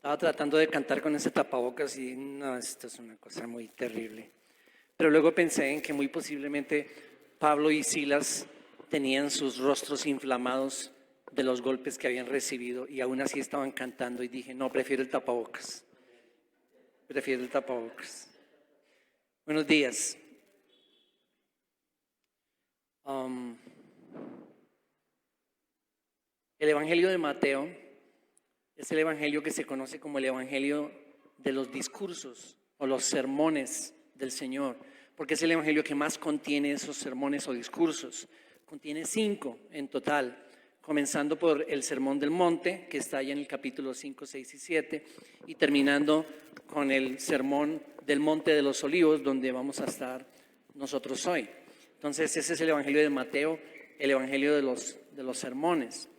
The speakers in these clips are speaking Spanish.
Estaba tratando de cantar con ese tapabocas y no, esto es una cosa muy terrible. Pero luego pensé en que muy posiblemente Pablo y Silas tenían sus rostros inflamados de los golpes que habían recibido y aún así estaban cantando y dije, no, prefiero el tapabocas. Prefiero el tapabocas. Buenos días. El Evangelio de Mateo es el Evangelio que se conoce como el Evangelio de los discursos o los sermones del Señor, porque es el Evangelio que más contiene esos sermones o discursos. Contiene 5 en total, comenzando por el Sermón del Monte, que está allá en el capítulo 5, 6 y 7, y terminando con el Sermón del Monte de los Olivos, donde vamos a estar nosotros hoy. Entonces ese es el Evangelio de Mateo, el Evangelio de los sermones.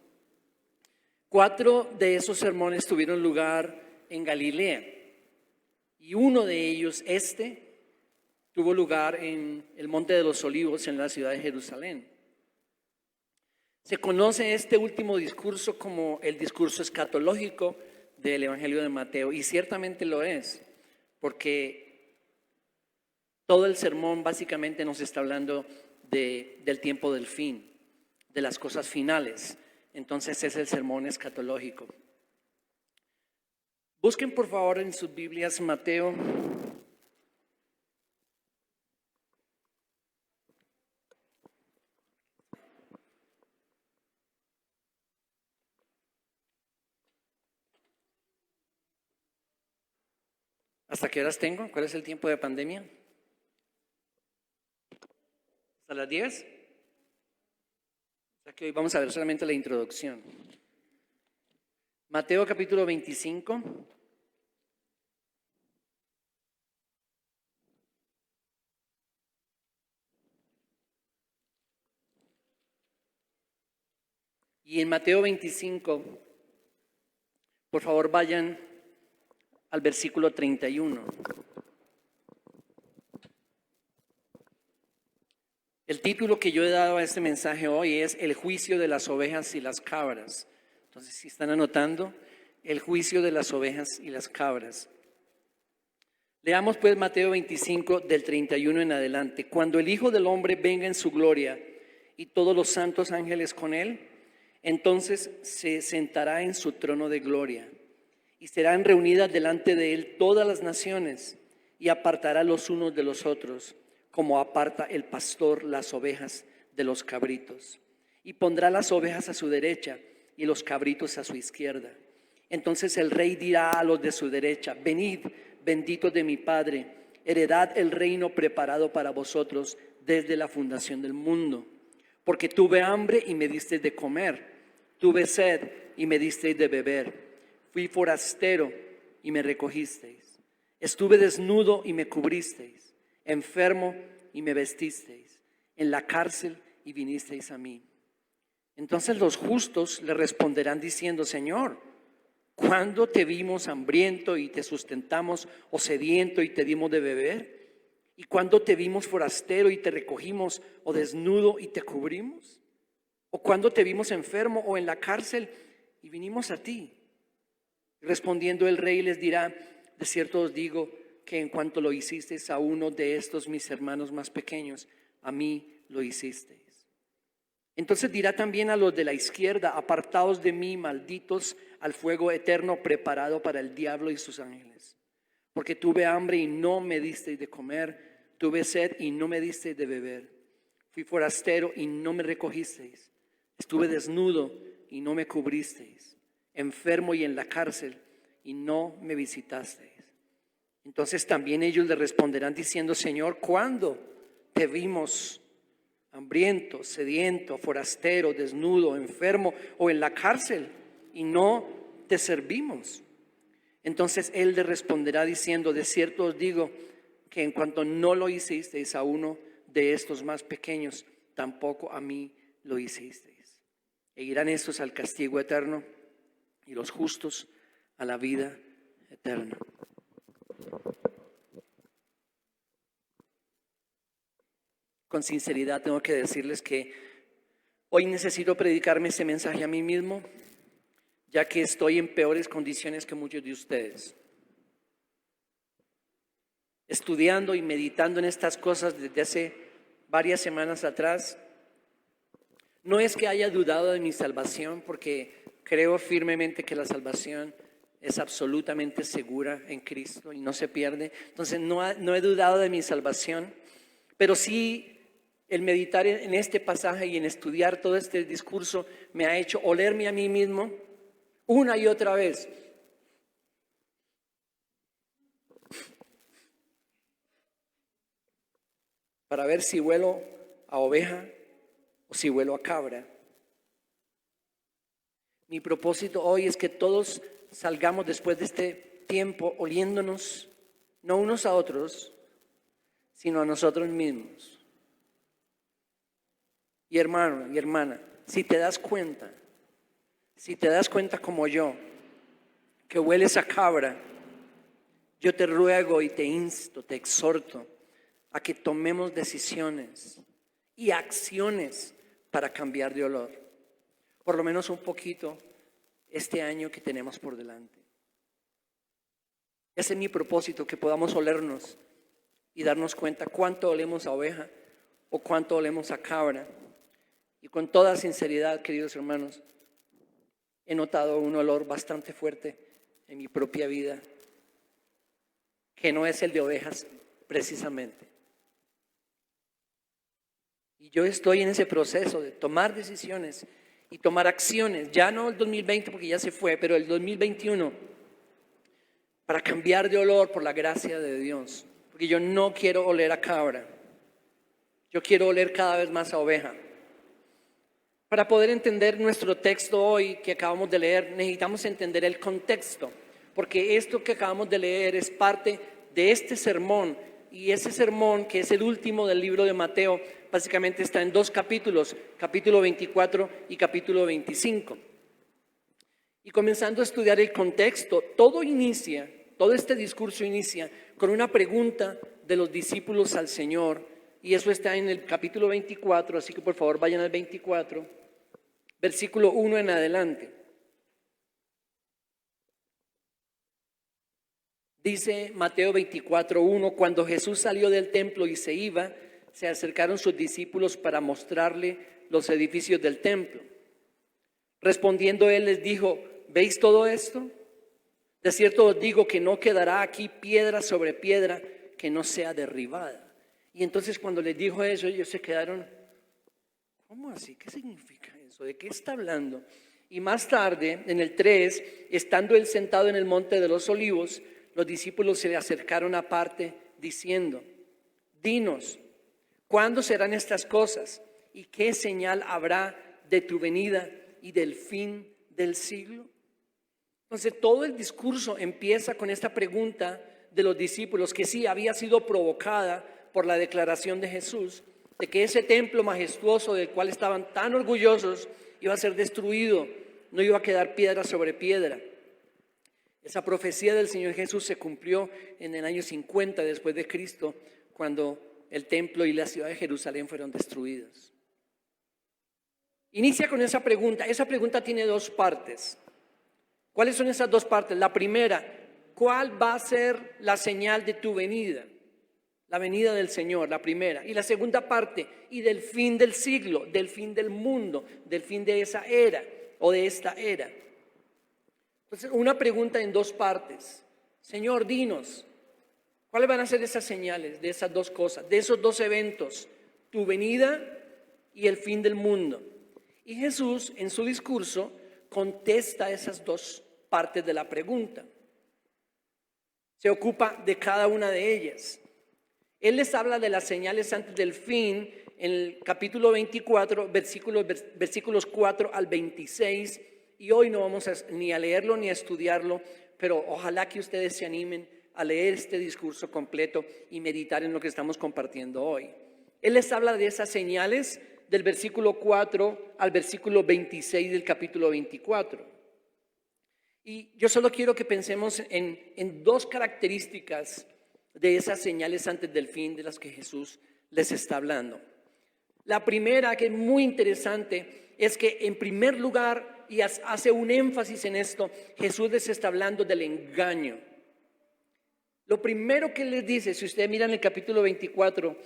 4 de esos sermones tuvieron lugar en Galilea y uno de ellos, tuvo lugar en el Monte de los Olivos en la ciudad de Jerusalén. Se conoce este último discurso como el discurso escatológico del Evangelio de Mateo y ciertamente lo es, porque todo el sermón básicamente nos está hablando del tiempo del fin, de las cosas finales. Entonces es el sermón escatológico. Busquen por favor en sus Biblias Mateo ¿Hasta qué horas tengo? ¿Cuál es el tiempo de pandemia? ¿Hasta las 10? O sea que hoy vamos a ver solamente la introducción. Mateo capítulo 25. Y en Mateo 25, por favor vayan al versículo 31. El título que yo he dado a este mensaje hoy es El juicio de las ovejas y las cabras. Entonces, si están anotando, el juicio de las ovejas y las cabras. Leamos pues Mateo 25 del 31 en adelante. Cuando el Hijo del Hombre venga en su gloria y todos los santos ángeles con él, entonces se sentará en su trono de gloria y serán reunidas delante de él todas las naciones y apartará los unos de los otros, como aparta el pastor las ovejas de los cabritos. Y pondrá las ovejas a su derecha y los cabritos a su izquierda. Entonces el rey dirá a los de su derecha: venid, benditos de mi Padre, heredad el reino preparado para vosotros desde la fundación del mundo. Porque tuve hambre y me disteis de comer, tuve sed y me disteis de beber, fui forastero y me recogisteis, estuve desnudo y me cubristeis, enfermo y me vestisteis, en la cárcel y vinisteis a mí. Entonces los justos le responderán diciendo: Señor, ¿cuándo te vimos hambriento y te sustentamos, o sediento y te dimos de beber? ¿Y cuándo te vimos forastero y te recogimos, o desnudo y te cubrimos? ¿O cuándo te vimos enfermo o en la cárcel y vinimos a ti? Respondiendo el rey les dirá: de cierto os digo que en cuanto lo hicisteis a uno de estos mis hermanos más pequeños, a mí lo hicisteis. Entonces dirá también a los de la izquierda: apartaos de mí, malditos, al fuego eterno preparado para el diablo y sus ángeles. Porque tuve hambre y no me disteis de comer, tuve sed y no me disteis de beber, fui forastero y no me recogisteis, estuve desnudo y no me cubristeis, enfermo y en la cárcel y no me visitasteis. Entonces también ellos le responderán diciendo: Señor, ¿cuándo te vimos hambriento, sediento, forastero, desnudo, enfermo o en la cárcel y no te servimos? Entonces él le responderá diciendo: de cierto os digo que en cuanto no lo hicisteis a uno de estos más pequeños, tampoco a mí lo hicisteis. E irán estos al castigo eterno y los justos a la vida eterna. Con sinceridad tengo que decirles que hoy necesito predicarme este mensaje a mí mismo, ya que estoy en peores condiciones que muchos de ustedes. Estudiando y meditando en estas cosas desde hace varias semanas atrás, no es que haya dudado de mi salvación, porque creo firmemente que la salvación es absolutamente segura en Cristo y no se pierde. Entonces no he dudado de mi salvación, pero sí el meditar en este pasaje y en estudiar todo este discurso me ha hecho olerme a mí mismo una y otra vez. Para ver si huelo a oveja o si huelo a cabra. Mi propósito hoy es que todos salgamos después de este tiempo oliéndonos, no unos a otros, sino a nosotros mismos. Y hermano y hermana, si te das cuenta como yo, que hueles a cabra, yo te ruego y te insto, te exhorto a que tomemos decisiones y acciones para cambiar de olor, por lo menos un poquito este año que tenemos por delante. Ese es mi propósito, que podamos olernos y darnos cuenta cuánto olemos a oveja o cuánto olemos a cabra. Y con toda sinceridad, queridos hermanos, he notado un olor bastante fuerte en mi propia vida, que no es el de ovejas precisamente. Y yo estoy en ese proceso de tomar decisiones y tomar acciones, ya no el 2020 porque ya se fue, pero el 2021, para cambiar de olor por la gracia de Dios. Porque yo no quiero oler a cabra, yo quiero oler cada vez más a oveja. Para poder entender nuestro texto hoy que acabamos de leer, necesitamos entender el contexto, porque esto que acabamos de leer es parte de este sermón, y ese sermón, que es el último del libro de Mateo, básicamente está en dos capítulos, capítulo 24 y capítulo 25. Y comenzando a estudiar el contexto, todo este discurso inicia con una pregunta de los discípulos al Señor, y eso está en el capítulo 24, así que por favor vayan al 24, versículo 1 en adelante. Dice Mateo 24:1, cuando Jesús salió del templo y se iba, se acercaron sus discípulos para mostrarle los edificios del templo. Respondiendo él les dijo, ¿veis todo esto? De cierto os digo que no quedará aquí piedra sobre piedra que no sea derribada. Y entonces cuando les dijo eso, ellos se quedaron, ¿cómo así? ¿Qué significa eso? ¿De qué está hablando? Y más tarde, en el 3, estando él sentado en el monte de los olivos, los discípulos se le acercaron aparte diciendo, dinos, ¿cuándo serán estas cosas? ¿Y qué señal habrá de tu venida y del fin del siglo? Entonces todo el discurso empieza con esta pregunta de los discípulos, que sí había sido provocada por la declaración de Jesús, de que ese templo majestuoso del cual estaban tan orgullosos iba a ser destruido, no iba a quedar piedra sobre piedra. Esa profecía del Señor Jesús se cumplió en el año 50 después de Cristo, cuando el templo y la ciudad de Jerusalén fueron destruidos. Inicia con esa pregunta tiene dos partes. ¿Cuáles son esas dos partes? La primera, ¿cuál va a ser la señal de tu venida? La venida del Señor, la primera. Y la segunda parte, y del fin del siglo, del fin del mundo, del fin de esa era o de esta era. Entonces, una pregunta en dos partes. Señor, dinos, ¿cuáles van a ser esas señales de esas dos cosas, de esos dos eventos, tu venida y el fin del mundo? Y Jesús, en su discurso, contesta esas dos partes de la pregunta. Se ocupa de cada una de ellas. Él les habla de las señales antes del fin en el capítulo 24, versículos 4 al 26. Y hoy no vamos ni a leerlo ni a estudiarlo, pero ojalá que ustedes se animen a leer este discurso completo y meditar en lo que estamos compartiendo hoy. Él les habla de esas señales del versículo 4 al versículo 26 del capítulo 24. Y yo solo quiero que pensemos en dos características de esas señales antes del fin de las que Jesús les está hablando. La primera, que es muy interesante, es que en primer lugar y hace un énfasis en esto. Jesús les está hablando del engaño. Lo primero que les dice, si ustedes miran el capítulo 24,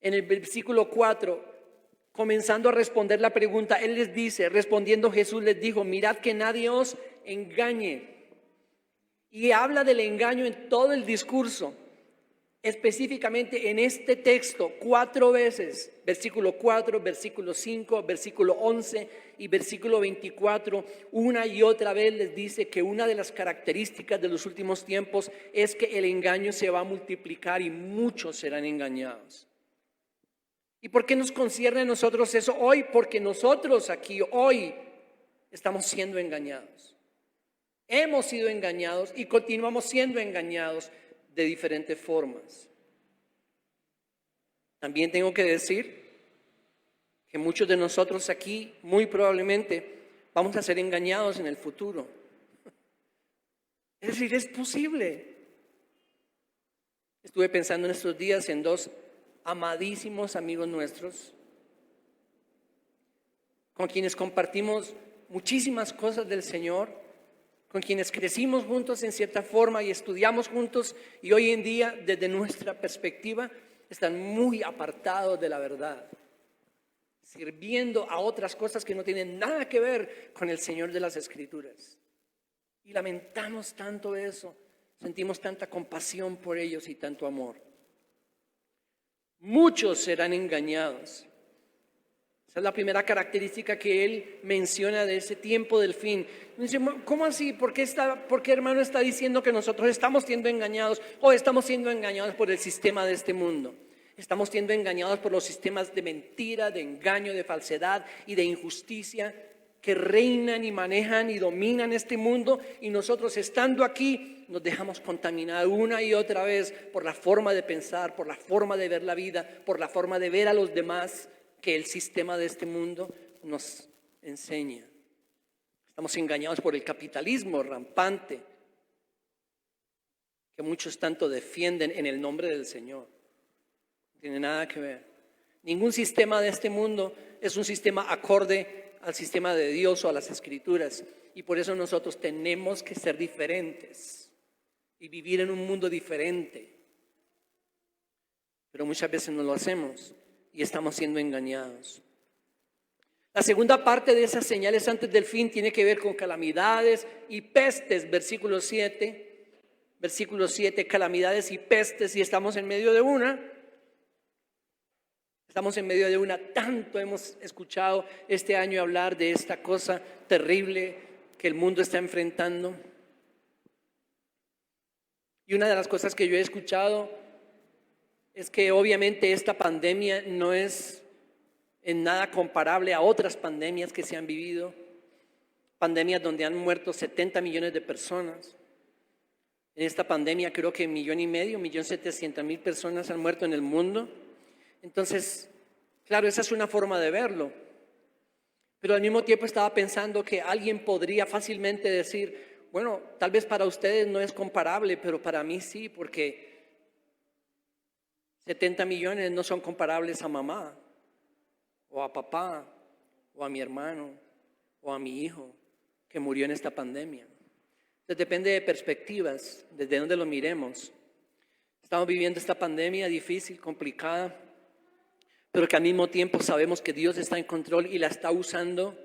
en el versículo 4, comenzando a responder la pregunta, Él les dice, respondiendo Jesús les dijo, mirad que nadie os engañe. Y habla del engaño en todo el discurso, específicamente en este texto, 4 veces, versículo 4, versículo 5, versículo 11 y versículo 24, una y otra vez les dice que una de las características de los últimos tiempos es que el engaño se va a multiplicar y muchos serán engañados. ¿Y por qué nos concierne a nosotros eso hoy? Porque nosotros aquí hoy estamos siendo engañados. Hemos sido engañados y continuamos siendo engañados de diferentes formas. También tengo que decir que muchos de nosotros aquí muy probablemente vamos a ser engañados en el futuro. Es decir, es posible. Estuve pensando en estos días en 2 amadísimos amigos nuestros, con quienes compartimos muchísimas cosas del Señor, con quienes crecimos juntos en cierta forma y estudiamos juntos, y hoy en día, desde nuestra perspectiva, están muy apartados de la verdad, sirviendo a otras cosas que no tienen nada que ver con el Señor de las Escrituras. Y lamentamos tanto eso, sentimos tanta compasión por ellos y tanto amor. Muchos serán engañados. Esa es la primera característica que él menciona de ese tiempo del fin. Dice, ¿cómo así? ¿Por qué hermano está diciendo que nosotros estamos siendo engañados o estamos siendo engañados por el sistema de este mundo? Estamos siendo engañados por los sistemas de mentira, de engaño, de falsedad y de injusticia que reinan y manejan y dominan este mundo, y nosotros estando aquí nos dejamos contaminar una y otra vez por la forma de pensar, por la forma de ver la vida, por la forma de ver a los demás que el sistema de este mundo nos enseña. Estamos engañados por el capitalismo rampante que muchos tanto defienden en el nombre del Señor. No tiene nada que ver. Ningún sistema de este mundo es un sistema acorde al sistema de Dios o a las Escrituras, y por eso nosotros tenemos que ser diferentes y vivir en un mundo diferente, pero muchas veces no lo hacemos y estamos siendo engañados. La segunda parte de esas señales antes del fin tiene que ver con calamidades y pestes, versículo 7, calamidades y pestes, y estamos en medio de una. Estamos en medio de una. Tanto hemos escuchado este año hablar de esta cosa terrible que el mundo está enfrentando. Y una de las cosas que yo he escuchado es que obviamente esta pandemia no es en nada comparable a otras pandemias que se han vivido. Pandemias donde han muerto 70 millones de personas. En esta pandemia creo que 1,5 millones, 1.700.000 personas han muerto en el mundo. Entonces, claro, esa es una forma de verlo, pero al mismo tiempo estaba pensando que alguien podría fácilmente decir, bueno, tal vez para ustedes no es comparable, pero para mí sí, porque 70 millones no son comparables a mamá, o a papá, o a mi hermano, o a mi hijo, que murió en esta pandemia. Entonces depende de perspectivas, desde donde lo miremos. Estamos viviendo esta pandemia difícil, complicada, pero que al mismo tiempo sabemos que Dios está en control y la está usando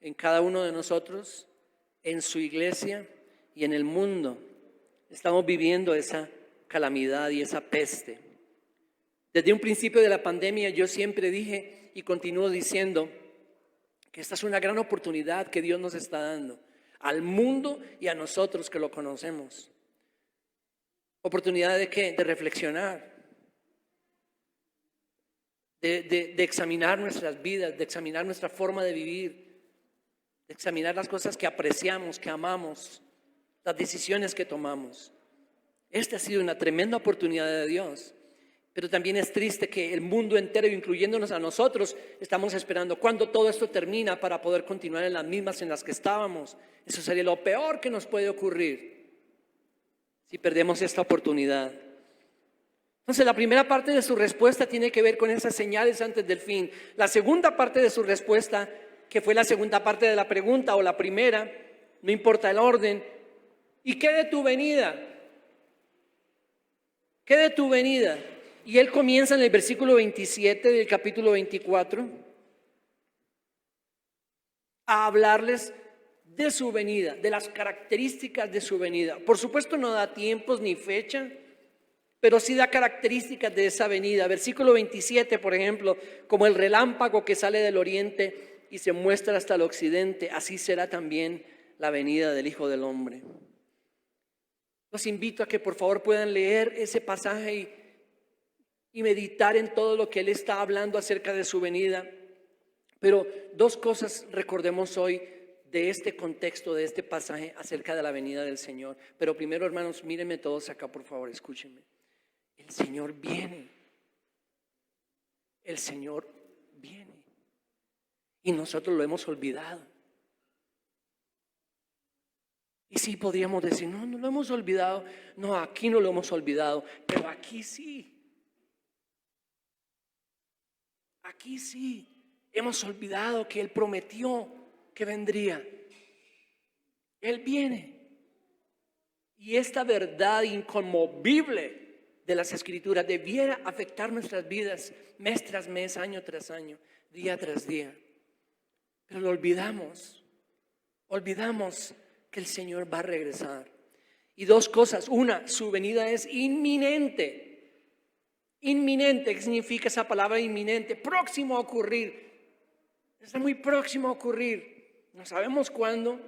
en cada uno de nosotros, en su iglesia y en el mundo. Estamos viviendo esa calamidad y esa peste. Desde un principio de la pandemia yo siempre dije y continúo diciendo que esta es una gran oportunidad que Dios nos está dando al mundo y a nosotros que lo conocemos. ¿Oportunidad de qué? De reflexionar. De examinar nuestras vidas, de examinar nuestra forma de vivir, de examinar las cosas que apreciamos, que amamos, las decisiones que tomamos. Esta ha sido una tremenda oportunidad de Dios, pero también es triste que el mundo entero, incluyéndonos a nosotros, estamos esperando cuando todo esto termina para poder continuar en las mismas en las que estábamos. Eso sería lo peor que nos puede ocurrir si perdemos esta oportunidad. Entonces la primera parte de su respuesta tiene que ver con esas señales antes del fin. La segunda parte de su respuesta que fue la segunda parte de la pregunta o la primera, no importa el orden. ¿Y qué de tu venida? ¿Qué de tu venida? Y él comienza en el versículo 27 del capítulo 24 a hablarles de su venida, de las características de su venida. Por supuesto no da tiempos ni fecha, pero sí da características de esa venida. Versículo 27, por ejemplo, como el relámpago que sale del oriente y se muestra hasta el occidente, así será también la venida del Hijo del Hombre. Los invito a que por favor puedan leer ese pasaje y meditar en todo lo que él está hablando acerca de su venida. Pero dos cosas recordemos hoy de este contexto, de este pasaje acerca de la venida del Señor. Pero primero, hermanos, mírenme todos acá, por favor, escúchenme. El Señor viene. El Señor viene. Y nosotros lo hemos olvidado. Y sí podríamos decir, no lo hemos olvidado. No, aquí no lo hemos olvidado, pero aquí sí. Aquí sí. Hemos olvidado que Él prometió que vendría. Él viene. Y esta verdad inconmovible de las Escrituras debiera afectar nuestras vidas mes tras mes, año tras año, día tras día. Pero lo olvidamos. Olvidamos que el Señor va a regresar. Y dos cosas. Una, su venida es inminente. Inminente, ¿qué significa esa palabra inminente? Próximo a ocurrir. Está muy próximo a ocurrir. No sabemos cuándo.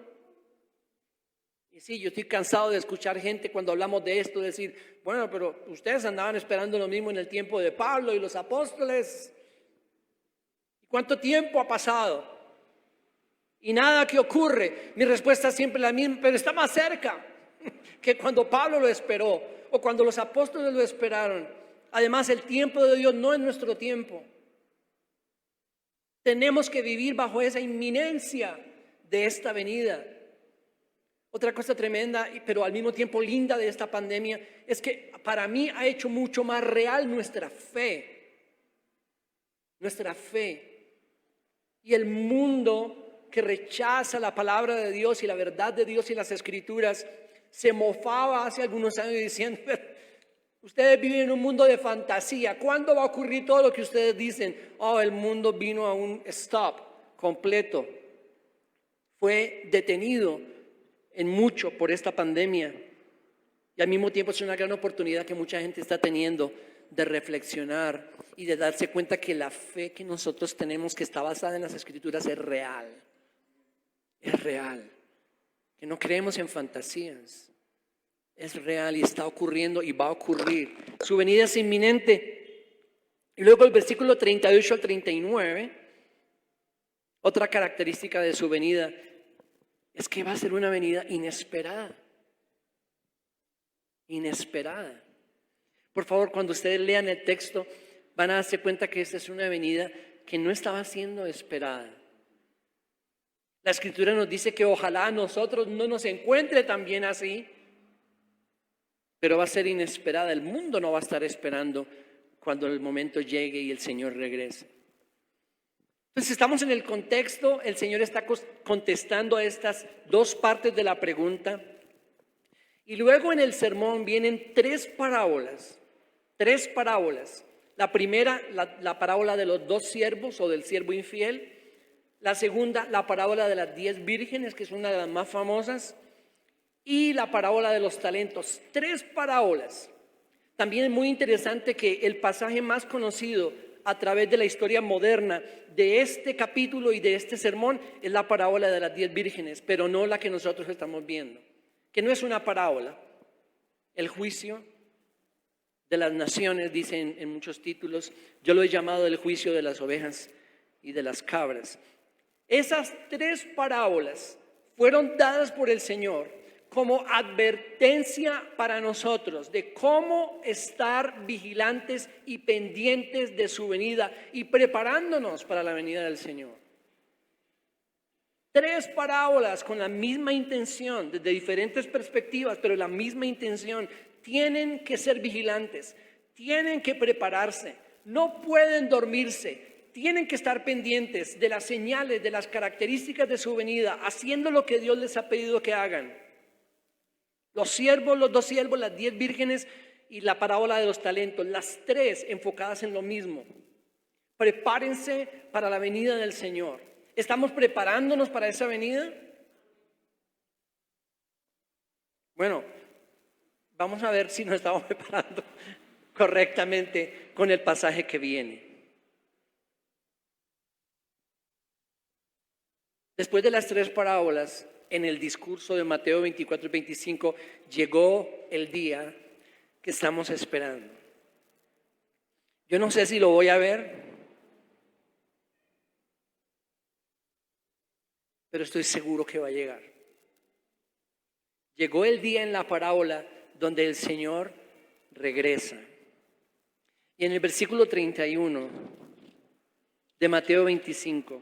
Y sí, yo estoy cansado de escuchar gente cuando hablamos de esto decir, bueno, pero ustedes andaban esperando lo mismo en el tiempo de Pablo y los apóstoles. ¿Cuánto tiempo ha pasado? Y nada que ocurre. Mi respuesta es siempre la misma, pero está más cerca que cuando Pablo lo esperó o cuando los apóstoles lo esperaron. Además, el tiempo de Dios no es nuestro tiempo. Tenemos que vivir bajo esa inminencia de esta venida. Otra cosa tremenda, pero al mismo tiempo linda de esta pandemia, es que para mí ha hecho mucho más real nuestra fe. Nuestra fe. Y el mundo que rechaza la palabra de Dios y la verdad de Dios y las Escrituras, se mofaba hace algunos años diciendo, ustedes viven en un mundo de fantasía. ¿Cuándo va a ocurrir todo lo que ustedes dicen? Oh, el mundo vino a un stop completo. Fue detenido en mucho por esta pandemia. Y al mismo tiempo es una gran oportunidad que mucha gente está teniendo de reflexionar y de darse cuenta que la fe que nosotros tenemos, que está basada en las Escrituras, es real. Es real. Que no creemos en fantasías. Es real y está ocurriendo y va a ocurrir. Su venida es inminente. Y luego el versículo 38 al 39, otra característica de su venida es que va a ser una venida inesperada. Inesperada. Por favor, cuando ustedes lean el texto, van a darse cuenta que esta es una venida que no estaba siendo esperada. La Escritura nos dice que ojalá a nosotros no nos encuentre también así. Pero va a ser inesperada. El mundo no va a estar esperando cuando el momento llegue y el Señor regrese. Entonces estamos en el contexto, el Señor está contestando a estas dos partes de la pregunta. Y luego en el sermón vienen tres parábolas. Tres parábolas. La primera, la parábola de los dos siervos o del siervo infiel. La segunda, la parábola de las 10 vírgenes, que es una de las más famosas. Y la parábola de los talentos. Tres parábolas. También es muy interesante que el pasaje más conocido a través de la historia moderna de este capítulo y de este sermón es la parábola de las 10 vírgenes, pero no la que nosotros estamos viendo, que no es una parábola. El juicio de las naciones, dicen en muchos títulos, yo lo he llamado el juicio de las ovejas y de las cabras. Esas tres parábolas fueron dadas por el Señor como advertencia para nosotros de cómo estar vigilantes y pendientes de su venida y preparándonos para la venida del Señor. Tres parábolas con la misma intención, desde diferentes perspectivas, pero la misma intención. Tienen que ser vigilantes, tienen que prepararse, no pueden dormirse, tienen que estar pendientes de las señales, de las características de su venida, haciendo lo que Dios les ha pedido que hagan. Los siervos, los 2 siervos, las 10 vírgenes y la parábola de los talentos, las 3 enfocadas en lo mismo. Prepárense para la venida del Señor. ¿Estamos preparándonos para esa venida? Bueno, vamos a ver si nos estamos preparando correctamente con el pasaje que viene. Después de las 3 parábolas, en el discurso de Mateo 24 y 25, llegó el día que estamos esperando. Yo no sé si lo voy a ver, pero estoy seguro que va a llegar. Llegó el día en la parábola donde el Señor regresa. Y en el versículo 31 de Mateo 25,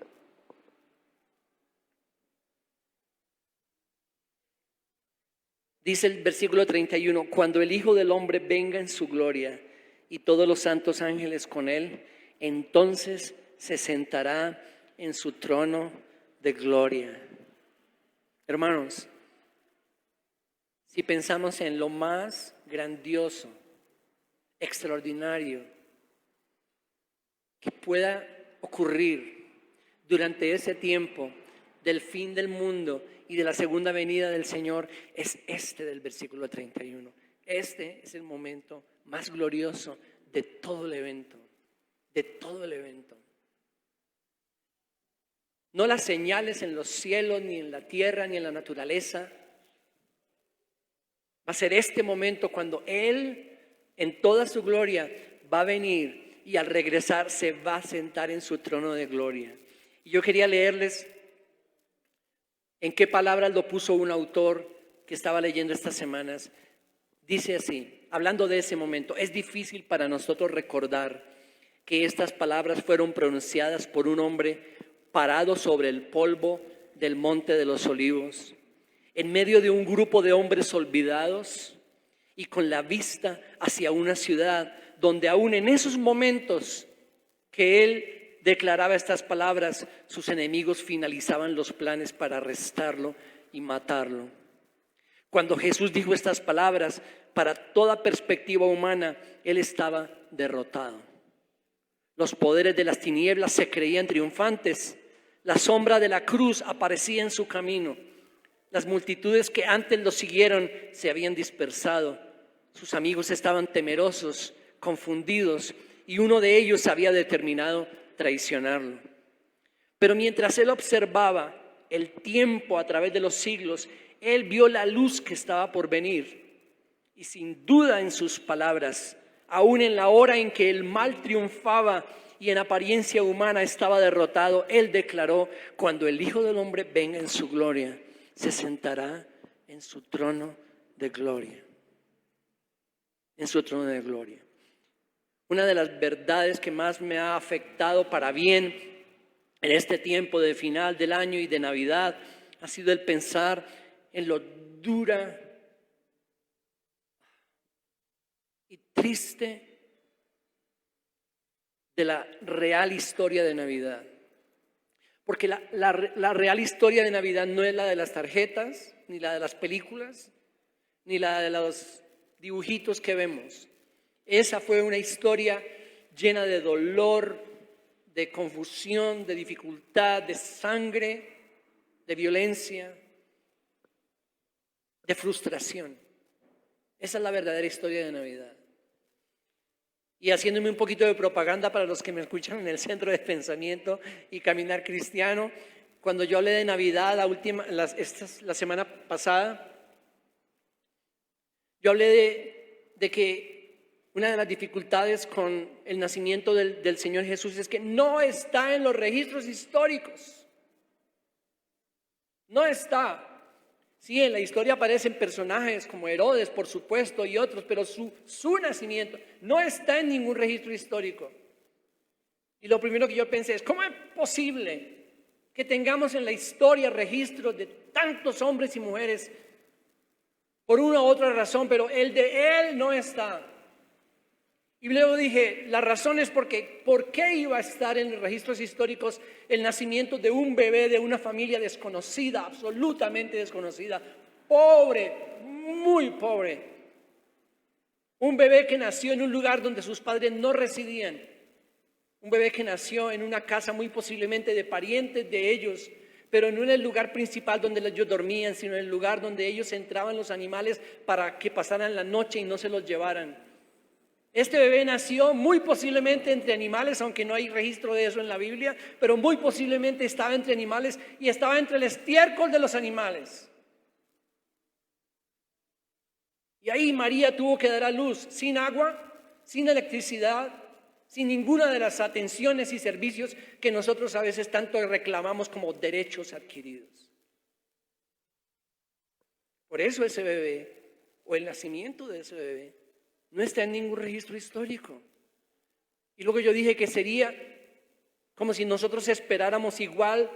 dice el versículo 31, cuando el Hijo del Hombre venga en su gloria y todos los santos ángeles con él, entonces se sentará en su trono de gloria. Hermanos, si pensamos en lo más grandioso, extraordinario que pueda ocurrir durante ese tiempo del fin del mundo y de la segunda venida del Señor, es este del versículo 31. Este es el momento más glorioso de todo el evento, de todo el evento. No las señales en los cielos, ni en la tierra, ni en la naturaleza. Va a ser este momento cuando Él, en toda su gloria, va a venir y al regresar se va a sentar en su trono de gloria. Y yo quería leerles en qué palabras lo puso un autor que estaba leyendo estas semanas. Dice así, hablando de ese momento: es difícil para nosotros recordar que estas palabras fueron pronunciadas por un hombre parado sobre el polvo del monte de los olivos, en medio de un grupo de hombres olvidados y con la vista hacia una ciudad donde aún en esos momentos que él declaraba estas palabras, sus enemigos finalizaban los planes para arrestarlo y matarlo. Cuando Jesús dijo estas palabras, para toda perspectiva humana, él estaba derrotado. Los poderes de las tinieblas se creían triunfantes. La sombra de la cruz aparecía en su camino. Las multitudes que antes lo siguieron se habían dispersado. Sus amigos estaban temerosos, confundidos, y uno de ellos había determinado traicionarlo. Pero mientras él observaba el tiempo a través de los siglos, él vio la luz que estaba por venir. Y sin duda en sus palabras, aún en la hora en que el mal triunfaba y en apariencia humana estaba derrotado, él declaró: cuando el Hijo del Hombre venga en su gloria, se sentará en su trono de gloria. En su trono de gloria. Una de las verdades que más me ha afectado para bien en este tiempo de final del año y de Navidad ha sido el pensar en lo dura y triste de la real historia de Navidad. Porque la real historia de Navidad no es la de las tarjetas, ni la de las películas, ni la de los dibujitos que vemos. Esa fue una historia llena de dolor, de confusión, de dificultad, de sangre, de violencia, de frustración. Esa es la verdadera historia de Navidad. Y haciéndome un poquito de propaganda para los que me escuchan en el Centro de Pensamiento y Caminar Cristiano, cuando yo hablé de Navidad la semana pasada, yo hablé de que una de las dificultades con el nacimiento del Señor Jesús es que no está en los registros históricos. No está. Sí, en la historia aparecen personajes como Herodes, por supuesto, y otros, pero su nacimiento no está en ningún registro histórico. Y lo primero que yo pensé es: ¿cómo es posible que tengamos en la historia registros de tantos hombres y mujeres por una u otra razón, pero el de él no está? Y luego dije, la razón es porque, ¿por qué iba a estar en los registros históricos el nacimiento de un bebé de una familia desconocida, absolutamente desconocida, pobre, muy pobre? Un bebé que nació en un lugar donde sus padres no residían. Un bebé que nació en una casa muy posiblemente de parientes de ellos, pero no en el lugar principal donde ellos dormían, sino en el lugar donde ellos entraban los animales para que pasaran la noche y no se los llevaran. Este bebé nació muy posiblemente entre animales, aunque no hay registro de eso en la Biblia, pero muy posiblemente estaba entre animales y estaba entre el estiércol de los animales. Y ahí María tuvo que dar a luz sin agua, sin electricidad, sin ninguna de las atenciones y servicios que nosotros a veces tanto reclamamos como derechos adquiridos. Por eso ese bebé, o el nacimiento de ese bebé, no está en ningún registro histórico. Y luego yo dije que sería como si nosotros esperáramos igual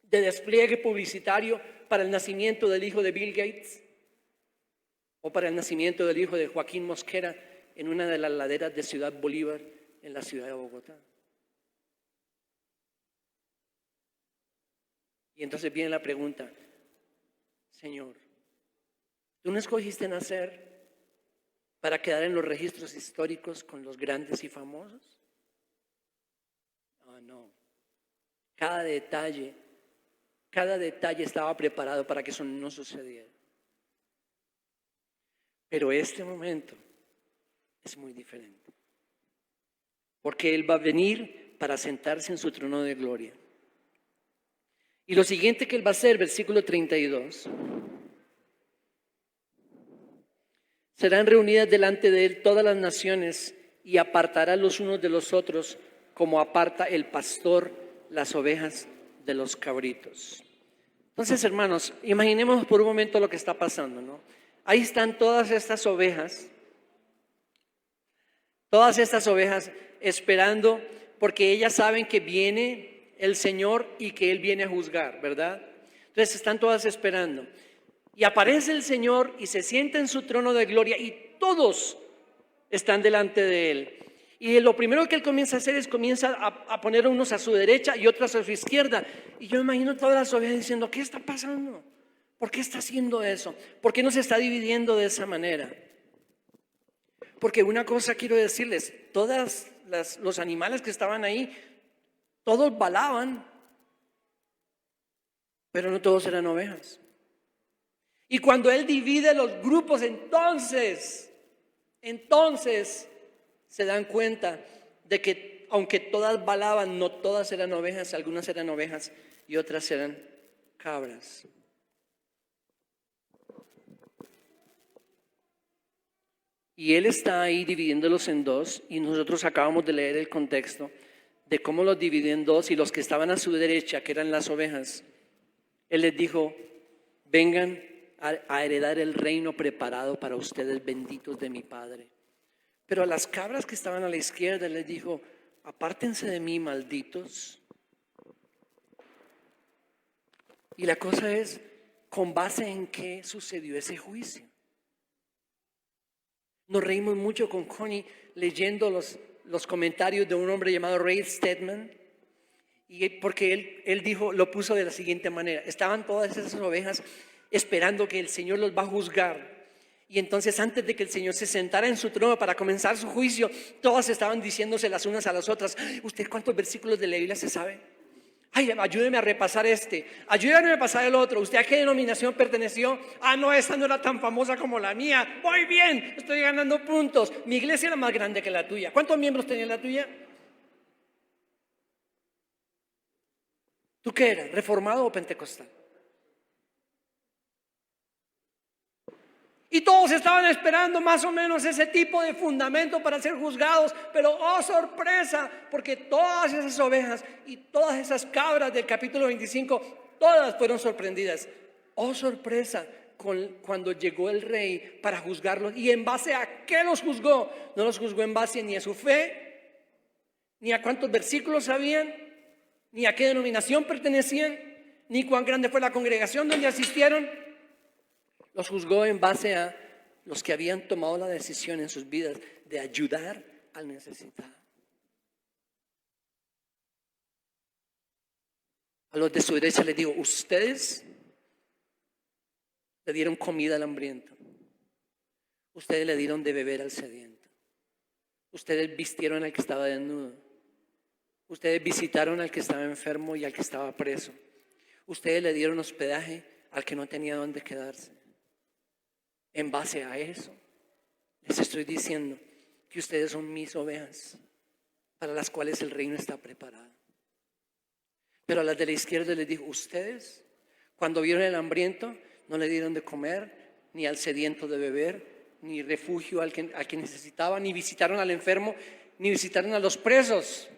de despliegue publicitario para el nacimiento del hijo de Bill Gates o para el nacimiento del hijo de Joaquín Mosquera en una de las laderas de Ciudad Bolívar en la ciudad de Bogotá. Y entonces viene la pregunta: Señor, ¿tú no escogiste nacer para quedar en los registros históricos con los grandes y famosos? No. Cada detalle estaba preparado para que eso no sucediera. Pero este momento es muy diferente. Porque Él va a venir para sentarse en su trono de gloria. Y lo siguiente que Él va a hacer, versículo 32. Serán reunidas delante de Él todas las naciones y apartará los unos de los otros como aparta el pastor las ovejas de los cabritos. Entonces, hermanos, imaginemos por un momento lo que está pasando, ¿no? Ahí están todas estas ovejas esperando, porque ellas saben que viene el Señor y que Él viene a juzgar, ¿verdad? Entonces están todas esperando. Y aparece el Señor y se sienta en su trono de gloria y todos están delante de Él. Y lo primero que Él comienza a hacer es comienza a poner unos a su derecha y otros a su izquierda. Y yo imagino todas las ovejas diciendo, ¿qué está pasando? ¿Por qué está haciendo eso? ¿Por qué no se está dividiendo de esa manera? Porque una cosa quiero decirles, todos los animales que estaban ahí, todos balaban, pero no todos eran ovejas. Y cuando Él divide los grupos, entonces se dan cuenta de que aunque todas balaban, no todas eran ovejas, algunas eran ovejas y otras eran cabras. Y Él está ahí dividiéndolos en dos, y nosotros acabamos de leer el contexto de cómo los dividió en dos, y los que estaban a su derecha, que eran las ovejas, Él les dijo, vengan a heredar el reino preparado para ustedes, benditos de mi Padre. Pero a las cabras que estaban a la izquierda, Él les dijo, apártense de mí, malditos. Y la cosa es, ¿con base en qué sucedió ese juicio? Nos reímos mucho con Connie leyendo los comentarios de un hombre llamado Ray Stedman, y porque él dijo, lo puso de la siguiente manera: estaban todas esas ovejas esperando que el Señor los va a juzgar, y entonces antes de que el Señor se sentara en su trono para comenzar su juicio, todas estaban diciéndose las unas a las otras, ¿usted cuántos versículos de la Biblia se sabe? Ay, ayúdeme a repasar ayúdeme a pasar el otro. ¿Usted a qué denominación perteneció? No, esta no era tan famosa como la mía. Voy bien, estoy ganando puntos. Mi iglesia era más grande que la tuya. ¿Cuántos miembros tenía la tuya? ¿Tú qué eras? ¿Reformado o pentecostal? Y todos estaban esperando más o menos ese tipo de fundamento para ser juzgados. Pero oh sorpresa, porque todas esas ovejas y todas esas cabras del capítulo 25, todas fueron sorprendidas. Oh sorpresa, cuando llegó el rey para juzgarlos. ¿Y en base a qué los juzgó? No los juzgó en base ni a su fe, ni a cuántos versículos sabían, ni a qué denominación pertenecían, ni cuán grande fue la congregación donde asistieron. Los juzgó en base a los que habían tomado la decisión en sus vidas de ayudar al necesitado. A los de su derecha les digo, ustedes le dieron comida al hambriento. Ustedes le dieron de beber al sediento. Ustedes vistieron al que estaba desnudo. Ustedes visitaron al que estaba enfermo y al que estaba preso. Ustedes le dieron hospedaje al que no tenía dónde quedarse. En base a eso, les estoy diciendo que ustedes son mis ovejas para las cuales el reino está preparado. Pero a las de la izquierda les dijo, ustedes cuando vieron el hambriento no le dieron de comer, ni al sediento de beber, ni refugio al que necesitaba, ni visitaron al enfermo, ni visitaron a los presos.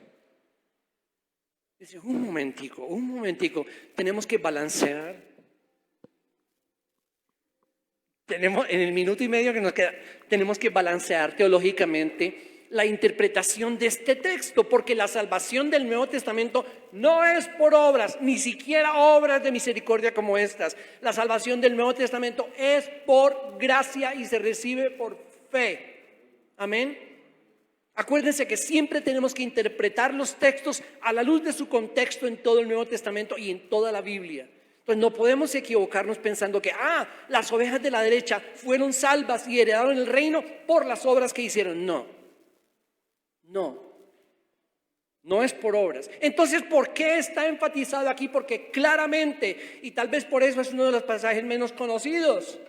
Dice, un momentico, tenemos que balancear. En el minuto y medio que nos queda, tenemos que balancear teológicamente la interpretación de este texto, porque la salvación del Nuevo Testamento no es por obras, ni siquiera obras de misericordia como estas. La salvación del Nuevo Testamento es por gracia y se recibe por fe. Amén. Acuérdense que siempre tenemos que interpretar los textos a la luz de su contexto en todo el Nuevo Testamento y en toda la Biblia. Entonces no podemos equivocarnos pensando que las ovejas de la derecha fueron salvas y heredaron el reino por las obras que hicieron. No es por obras. Entonces, ¿por qué está enfatizado aquí? Porque claramente, y tal vez por eso es uno de los pasajes menos conocidos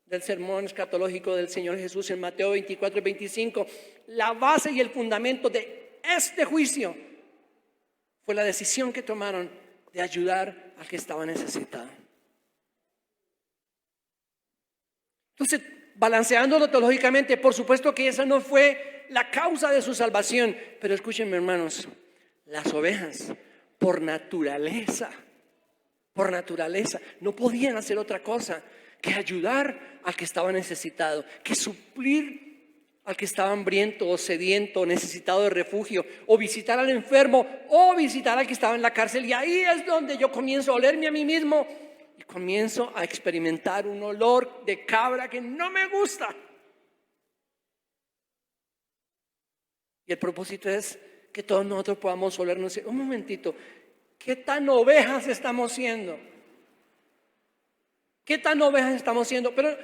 del sermón escatológico del Señor Jesús en Mateo 24 y 25, la base y el fundamento de este juicio fue la decisión que tomaron de ayudar al que estaba necesitado. Entonces, balanceándolo teológicamente, por supuesto que esa no fue la causa de su salvación, pero escúchenme, hermanos, las ovejas por naturaleza no podían hacer otra cosa que ayudar al que estaba necesitado, que suplir al que estaba hambriento o sediento, necesitado de refugio, o visitar al enfermo, o visitar al que estaba en la cárcel. Y ahí es donde yo comienzo a olerme a mí mismo y comienzo a experimentar un olor de cabra que no me gusta. Y el propósito es que todos nosotros podamos olernos. Un momentito, ¿qué tan ovejas estamos siendo? ¿Qué tan ovejas estamos siendo? Pero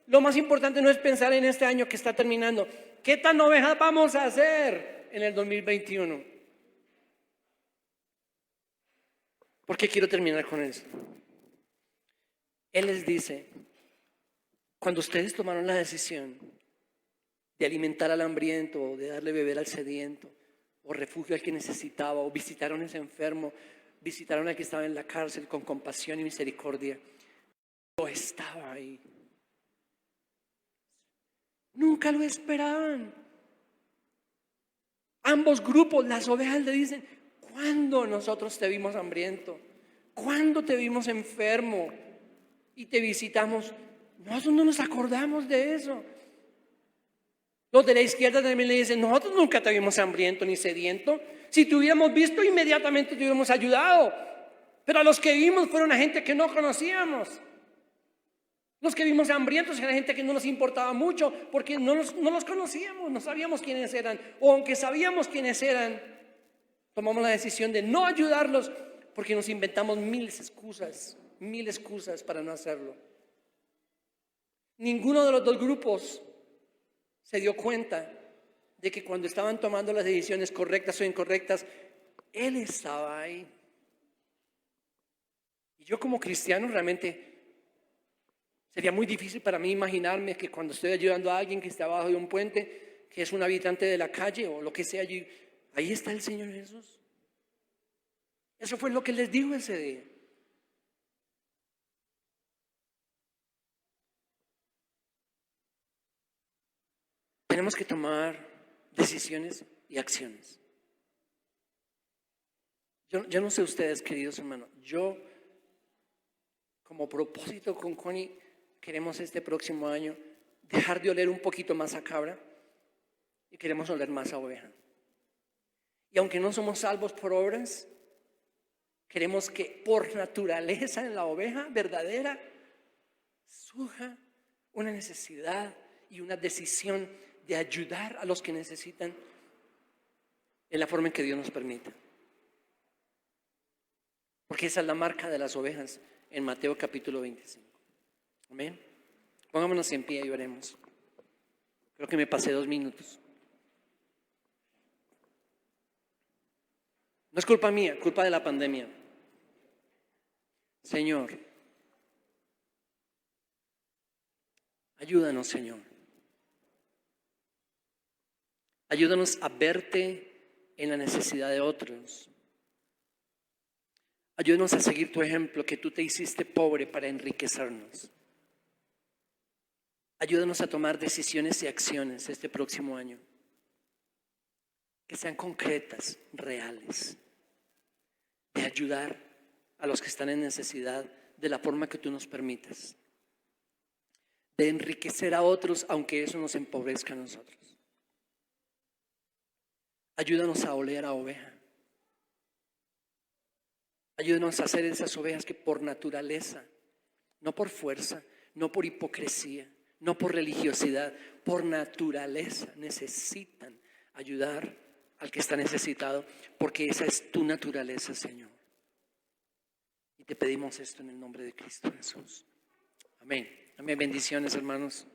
lo más importante no es pensar en este año que está terminando. ¿Qué tan ovejas vamos a hacer en el 2021? Porque quiero terminar con esto. Él les dice, cuando ustedes tomaron la decisión de alimentar al hambriento, o de darle beber al sediento, o refugio al que necesitaba, o visitaron a ese enfermo, visitaron al que estaba en la cárcel con compasión y misericordia, yo estaba ahí. Nunca lo esperaban. Ambos grupos, las ovejas le dicen, ¿cuándo nosotros te vimos hambriento? ¿Cuándo te vimos enfermo y te visitamos? Nosotros no nos acordamos de eso. Los de la izquierda también le dicen, nosotros nunca te vimos hambriento ni sediento. Si te hubiéramos visto, inmediatamente te hubiéramos ayudado. Pero a los que vimos fueron a gente que no conocíamos. Los que vimos hambrientos eran gente que no nos importaba mucho porque no los conocíamos, no sabíamos quiénes eran. O aunque sabíamos quiénes eran, tomamos la decisión de no ayudarlos porque nos inventamos mil excusas para no hacerlo. Ninguno de los dos grupos se dio cuenta de que cuando estaban tomando las decisiones correctas o incorrectas, Él estaba ahí. Y yo como cristiano realmente sería muy difícil para mí imaginarme que cuando estoy ayudando a alguien que está abajo de un puente, que es un habitante de la calle o lo que sea, ahí está el Señor Jesús. Eso fue lo que les dijo ese día. Tenemos que tomar decisiones y acciones. Yo no sé ustedes, queridos hermanos, yo como propósito con Connie queremos este próximo año dejar de oler un poquito más a cabra y queremos oler más a oveja. Y aunque no somos salvos por obras, queremos que por naturaleza en la oveja verdadera surja una necesidad y una decisión de ayudar a los que necesitan en la forma en que Dios nos permita. Porque esa es la marca de las ovejas en Mateo capítulo 25. Amén. Pongámonos en pie y oremos. Creo que me pasé 2 minutos. No es culpa mía, culpa de la pandemia. Señor, ayúdanos, Señor. Ayúdanos a verte en la necesidad de otros. Ayúdanos a seguir tu ejemplo, que tú te hiciste pobre para enriquecernos. Ayúdanos a tomar decisiones y acciones este próximo año que sean concretas, reales, de ayudar a los que están en necesidad de la forma que tú nos permites, de enriquecer a otros aunque eso nos empobrezca a nosotros. Ayúdanos a oler a oveja. Ayúdanos a hacer esas ovejas que por naturaleza, no por fuerza, no por hipocresía, no por religiosidad, por naturaleza necesitan ayudar al que está necesitado, porque esa es tu naturaleza, Señor. Y te pedimos esto en el nombre de Cristo Jesús. Amén. Amén. Bendiciones, hermanos.